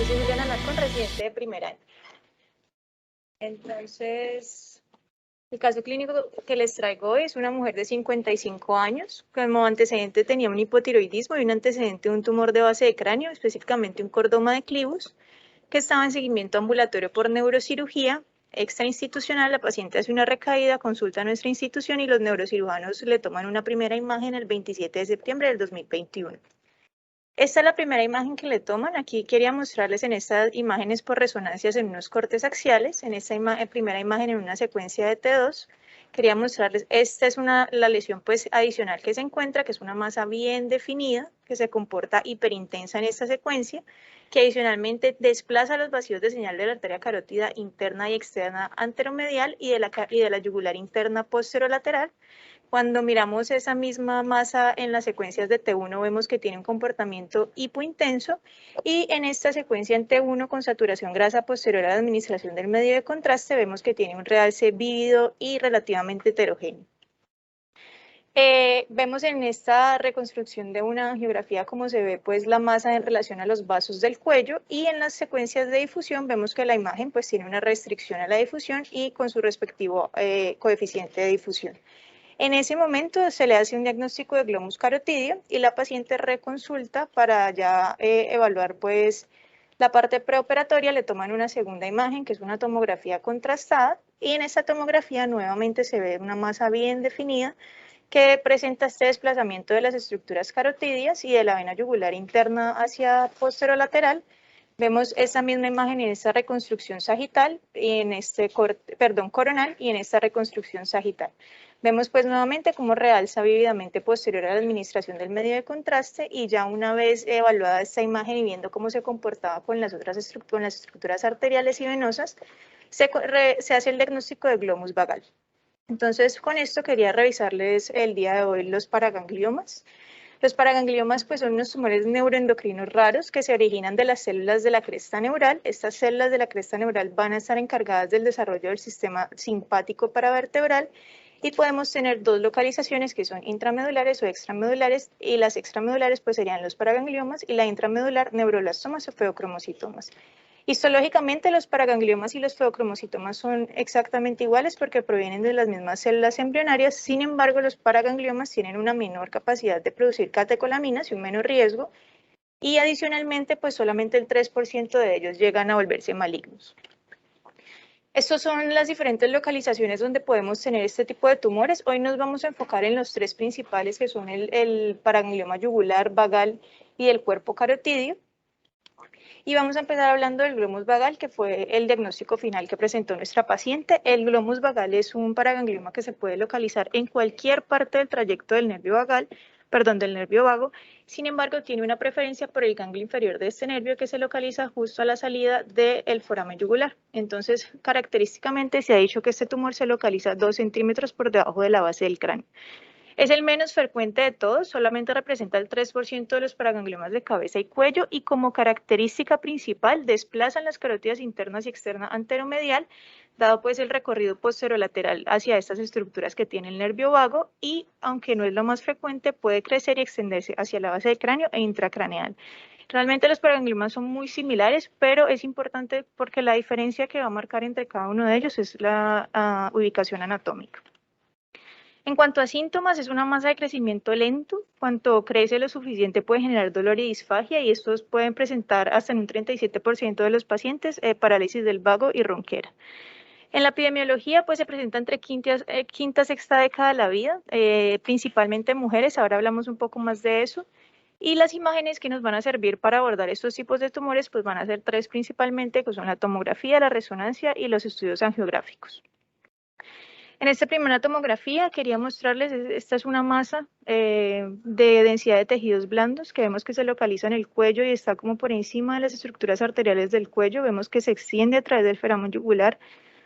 Yo soy Juliana Alarcón, residente de primer año. Entonces, el caso clínico que les traigo hoy es una mujer de 55 años. Como antecedente tenía un hipotiroidismo y un antecedente de un tumor de base de cráneo, específicamente un cordoma de Clivus, que estaba en seguimiento ambulatorio por neurocirugía extrainstitucional. La paciente hace una recaída, consulta a nuestra institución y los neurocirujanos le toman una primera imagen el 27 de septiembre del 2021. Esta es la primera imagen que le toman. Aquí quería mostrarles en estas imágenes por resonancias en unos cortes axiales. En esta primera imagen en una secuencia de T2, quería mostrarles, esta es la lesión pues adicional que se encuentra, que es una masa bien definida, que se comporta hiperintensa en esta secuencia, que adicionalmente desplaza los vacíos de señal de la arteria carótida interna y externa anteromedial y de la yugular interna posterolateral. Cuando miramos esa misma masa en las secuencias de T1 vemos que tiene un comportamiento hipointenso y en esta secuencia en T1 con saturación grasa posterior a la administración del medio de contraste vemos que tiene un realce vívido y relativamente heterogéneo. Vemos en esta reconstrucción de una angiografía cómo se ve pues la masa en relación a los vasos del cuello y en las secuencias de difusión vemos que la imagen pues tiene una restricción a la difusión y con su respectivo coeficiente de difusión. En ese momento se le hace un diagnóstico de glomus carotidio y la paciente reconsulta para ya evaluar pues la parte preoperatoria. Le toman una segunda imagen que es una tomografía contrastada y en esa tomografía nuevamente se ve una masa bien definida que presenta este desplazamiento de las estructuras carotidias y de la vena yugular interna hacia posterolateral. Vemos esa misma imagen en esta reconstrucción sagital y en este coronal y en esta reconstrucción sagital. Vemos pues nuevamente cómo realza vívidamente posterior a la administración del medio de contraste y ya una vez evaluada esta imagen y viendo cómo se comportaba con las otras estructuras arteriales y venosas, se hace el diagnóstico de glomus vagal. Entonces con esto quería revisarles el día de hoy los paragangliomas. Los paragangliomas pues, son unos tumores neuroendocrinos raros que se originan de las células de la cresta neural. Estas células de la cresta neural van a estar encargadas del desarrollo del sistema simpático paravertebral y podemos tener dos localizaciones que son intramedulares o extramedulares y las extramedulares pues, serían los paragangliomas y la intramedular neuroblastomas o feocromocitomas. Histológicamente los paragangliomas y los feocromocitomas son exactamente iguales porque provienen de las mismas células embrionarias. Sin embargo, los paragangliomas tienen una menor capacidad de producir catecolaminas y un menor riesgo y adicionalmente pues solamente el 3% de ellos llegan a volverse malignos. Estas son las diferentes localizaciones donde podemos tener este tipo de tumores. Hoy nos vamos a enfocar en los tres principales que son el paraganglioma yugular, vagal y el cuerpo carotidio. Y vamos a empezar hablando del glomus vagal, que fue el diagnóstico final que presentó nuestra paciente. El glomus vagal es un paraganglioma que se puede localizar en cualquier parte del trayecto del nervio vagal, del nervio vago. Sin embargo, tiene una preferencia por el ganglio inferior de este nervio que se localiza justo a la salida del foramen yugular. Entonces, característicamente se ha dicho que este tumor se localiza 2 centímetros por debajo de la base del cráneo. Es el menos frecuente de todos, solamente representa el 3% de los paragangliomas de cabeza y cuello y como característica principal desplazan las carótidas internas y externas anteromedial, dado pues el recorrido posterolateral hacia estas estructuras que tiene el nervio vago y, aunque no es lo más frecuente, puede crecer y extenderse hacia la base del cráneo e intracraneal. Realmente los paragangliomas son muy similares, pero es importante porque la diferencia que va a marcar entre cada uno de ellos es la ubicación anatómica. En cuanto a síntomas, es una masa de crecimiento lento. Cuanto crece lo suficiente puede generar dolor y disfagia y estos pueden presentar hasta en un 37% de los pacientes parálisis del vago y ronquera. En la epidemiología pues se presenta entre quinta y sexta década de la vida, principalmente en mujeres, ahora hablamos un poco más de eso. Y las imágenes que nos van a servir para abordar estos tipos de tumores pues van a ser tres principalmente, que son la tomografía, la resonancia y los estudios angiográficos. En esta primera tomografía quería mostrarles, esta es una masa de densidad de tejidos blandos que vemos que se localiza en el cuello y está como por encima de las estructuras arteriales del cuello. Vemos que se extiende a través del foramen yugular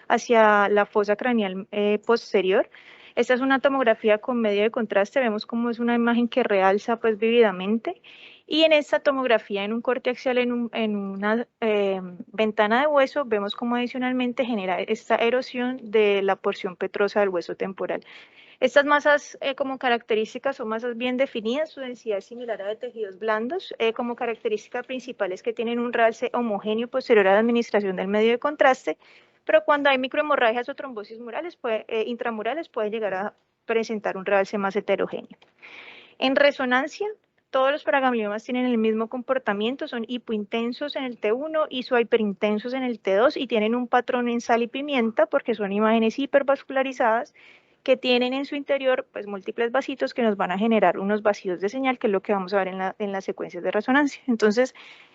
hacia la fosa craneal posterior. Esta es una tomografía con medio de contraste, vemos como es una imagen que realza pues vívidamente. Y en esta tomografía, en un corte axial, en una ventana de hueso, vemos cómo adicionalmente genera esta erosión de la porción petrosa del hueso temporal. Estas masas como características son masas bien definidas, su densidad es similar a de tejidos blandos. Como característica principal es que tienen un realce homogéneo posterior a la administración del medio de contraste, pero cuando hay microhemorragias o trombosis intramurales puede llegar a presentar un realce más heterogéneo. En resonancia, todos los paragangliomas tienen el mismo comportamiento, son hipointensos en el T1 y hiperintensos en el T2 y tienen un patrón en sal y pimienta porque son imágenes hipervascularizadas que tienen en su interior pues, múltiples vasitos que nos van a generar unos vacíos de señal, que es lo que vamos a ver en las secuencias de resonancia. Entonces,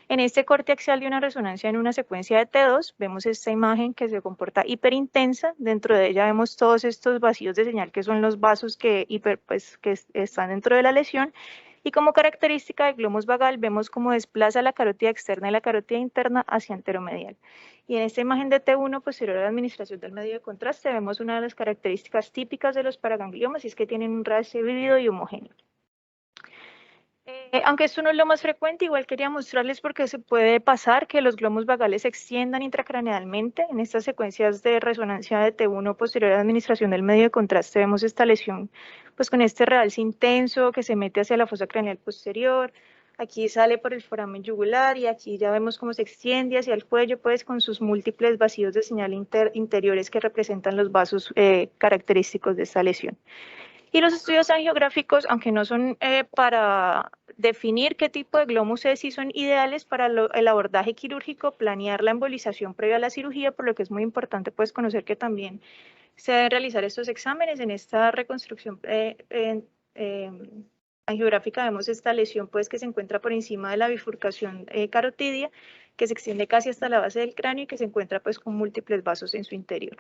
en este corte axial de una resonancia en una secuencia de T2, vemos esta imagen que se comporta hiperintensa. Dentro de ella vemos todos estos vacíos de señal, que son los vasos que están dentro de la lesión. Y como característica del glomus vagal, vemos cómo desplaza la carótida externa y la carótida interna hacia anteromedial. Y en esta imagen de T1 posterior a la administración del medio de contraste, vemos una de las características típicas de los paragangliomas, y es que tienen un realce vívido y homogéneo. Aunque esto no es lo más frecuente, igual quería mostrarles porque se puede pasar que los glóbulos vagales se extiendan intracranealmente. En estas secuencias de resonancia de T1 posterior a la administración del medio de contraste vemos esta lesión pues con este realce intenso que se mete hacia la fosa craneal posterior. Aquí sale por el foramen yugular y aquí ya vemos cómo se extiende hacia el cuello pues con sus múltiples vacíos de señal interiores que representan los vasos característicos de esta lesión. Y los estudios angiográficos, aunque no son para definir qué tipo de glomus es, sí son ideales para el abordaje quirúrgico, planear la embolización previa a la cirugía, por lo que es muy importante pues conocer que también se deben realizar estos exámenes. En esta reconstrucción angiográfica vemos esta lesión pues que se encuentra por encima de la bifurcación carotidia, que se extiende casi hasta la base del cráneo y que se encuentra pues con múltiples vasos en su interior.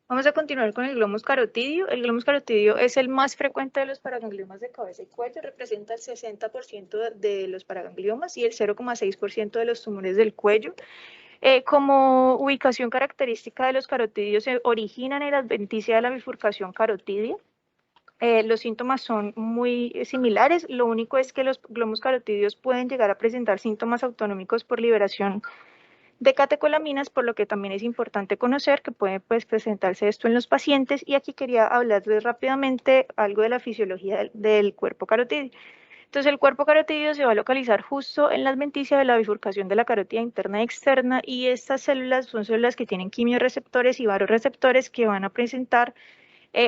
Vamos a continuar con el glomus carotidio. El glomus carotidio es el más frecuente de los paragangliomas de cabeza y cuello, representa el 60% de los paragangliomas y el 0,6% de los tumores del cuello. Como ubicación característica de los carotidios, se originan en la adventicia de la bifurcación carotidia. Los síntomas son muy similares, lo único es que los glomus carotidios pueden llegar a presentar síntomas autonómicos por liberación de catecolaminas, por lo que también es importante conocer que puede pues, presentarse esto en los pacientes. Y aquí quería hablarles rápidamente algo de la fisiología del cuerpo carotidio. Entonces, el cuerpo carotidio se va a localizar justo en la adventicia de la bifurcación de la carótida interna y externa, y estas células son células que tienen quimioreceptores y varoreceptores que van a presentar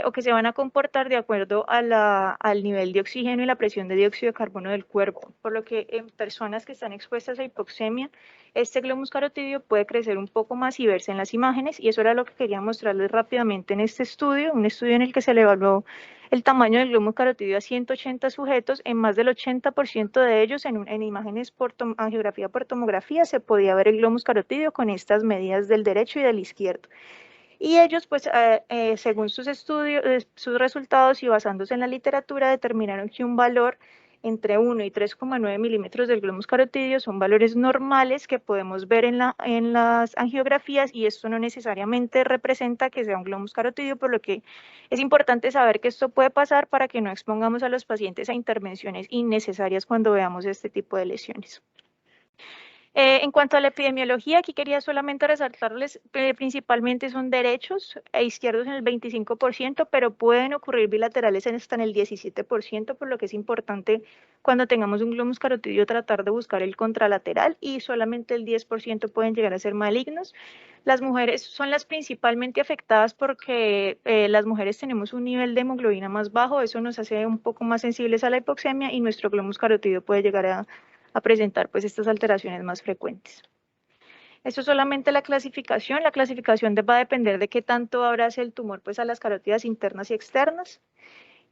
o que se van a comportar de acuerdo a al nivel de oxígeno y la presión de dióxido de carbono del cuerpo, por lo que en personas que están expuestas a hipoxemia, este glomus carotidio puede crecer un poco más y verse en las imágenes, y eso era lo que quería mostrarles rápidamente en este estudio, un estudio en el que se le evaluó el tamaño del glomus carotidio a 180 sujetos. En más del 80% de ellos, en imágenes por angiografía por tomografía, se podía ver el glomus carotidio con estas medidas del derecho y del izquierdo. Y ellos, pues, según sus estudios, sus resultados y basándose en la literatura, determinaron que un valor entre 1 y 3,9 milímetros del glomus carotidio son valores normales que podemos ver en las angiografías, y esto no necesariamente representa que sea un glomus carotidio, por lo que es importante saber que esto puede pasar para que no expongamos a los pacientes a intervenciones innecesarias cuando veamos este tipo de lesiones. En cuanto a la epidemiología, aquí quería solamente resaltarles que principalmente son derechos e izquierdos en el 25%, pero pueden ocurrir bilaterales hasta en el 17%, por lo que es importante cuando tengamos un glomus carotidio tratar de buscar el contralateral, y solamente el 10% pueden llegar a ser malignos. Las mujeres son las principalmente afectadas porque las mujeres tenemos un nivel de hemoglobina más bajo, eso nos hace un poco más sensibles a la hipoxemia, y nuestro glomus carotidio puede llegar a presentar pues estas alteraciones más frecuentes. Esto es solamente la clasificación va a depender de qué tanto abrace el tumor pues a las carótidas internas y externas.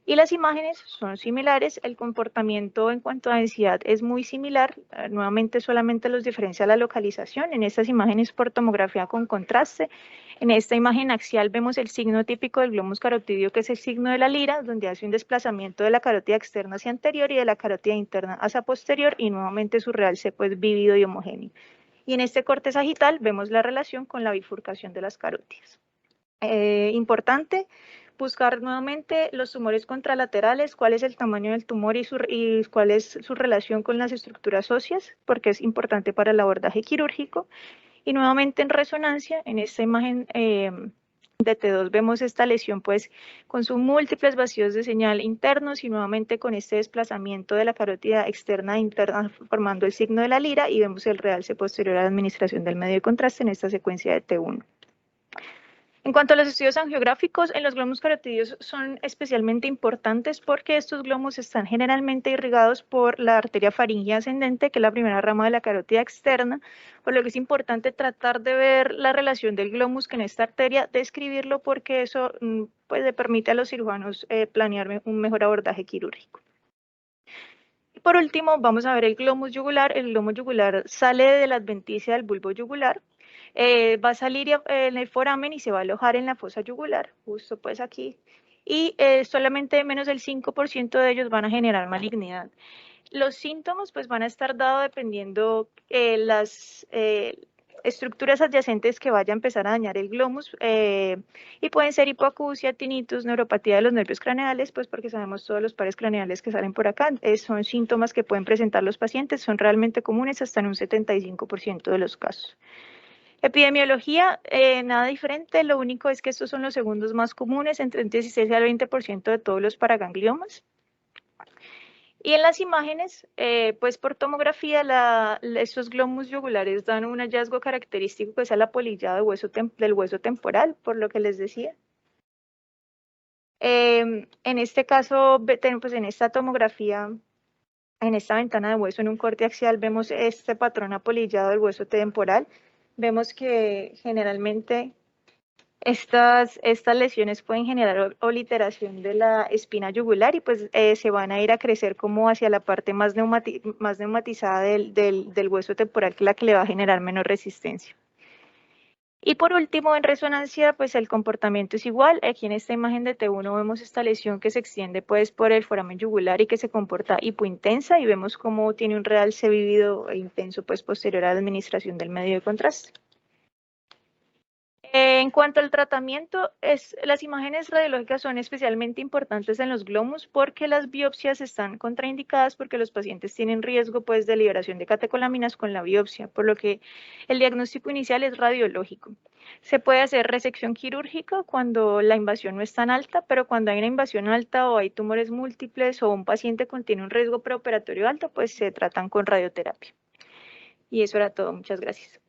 Y las imágenes son similares, el comportamiento en cuanto a densidad es muy similar, nuevamente solamente los diferencia la localización. En estas imágenes por tomografía con contraste, en esta imagen axial vemos el signo típico del glomus carotidio, que es el signo de la lira, donde hace un desplazamiento de la carótida externa hacia anterior y de la carótida interna hacia posterior, y nuevamente su realce pues vívido y homogéneo. Y en este corte sagital vemos la relación con la bifurcación de las carótidas. Importante buscar nuevamente los tumores contralaterales, cuál es el tamaño del tumor y cuál es su relación con las estructuras óseas, porque es importante para el abordaje quirúrgico. Y nuevamente en resonancia, en esta imagen de T2 vemos esta lesión pues con sus múltiples vacíos de señal internos y nuevamente con este desplazamiento de la carótida externa e interna formando el signo de la lira, y vemos el realce posterior a la administración del medio de contraste en esta secuencia de T1. En cuanto a los estudios angiográficos, en los glóbulos carotídeos son especialmente importantes porque estos glóbulos están generalmente irrigados por la arteria faríngea ascendente, que es la primera rama de la carótida externa, por lo que es importante tratar de ver la relación del glóbulo con esta arteria, describirlo, porque eso pues, le permite a los cirujanos planear un mejor abordaje quirúrgico. Y por último, vamos a ver el glóbulo yugular. El glóbulo yugular sale de la adventicia del bulbo yugular. Va a salir en el foramen y se va a alojar en la fosa yugular, justo pues aquí, y solamente menos del 5% de ellos van a generar malignidad. Los síntomas pues van a estar dados dependiendo las estructuras adyacentes que vaya a empezar a dañar el glomus, y pueden ser hipoacusia, tinnitus, neuropatía de los nervios craneales, pues porque sabemos todos los pares craneales que salen por acá, son síntomas que pueden presentar los pacientes, son realmente comunes hasta en un 75% de los casos. Epidemiología, nada diferente, lo único es que estos son los segundos más comunes, entre el 16 al 20% de todos los paragangliomas. Y en las imágenes, pues por tomografía, estos glóbulos yugulares dan un hallazgo característico que es el apolillado del hueso temporal, por lo que les decía. En este caso, pues en esta tomografía, en esta ventana de hueso en un corte axial, vemos este patrón apolillado del hueso temporal. Vemos que generalmente estas lesiones pueden generar obliteración de la espina yugular y pues se van a ir a crecer como hacia la parte más neumatizada del hueso temporal, que es la que le va a generar menor resistencia. Y por último, en resonancia, pues el comportamiento es igual. Aquí en esta imagen de T1 vemos esta lesión que se extiende pues por el foramen yugular y que se comporta hipointensa, y vemos cómo tiene un realce vívido e intenso pues posterior a la administración del medio de contraste. En cuanto al tratamiento, las imágenes radiológicas son especialmente importantes en los glóbulos porque las biopsias están contraindicadas porque los pacientes tienen riesgo pues, de liberación de catecolaminas con la biopsia, por lo que el diagnóstico inicial es radiológico. Se puede hacer resección quirúrgica cuando la invasión no es tan alta, pero cuando hay una invasión alta o hay tumores múltiples o un paciente contiene un riesgo preoperatorio alto, pues se tratan con radioterapia. Y eso era todo. Muchas gracias.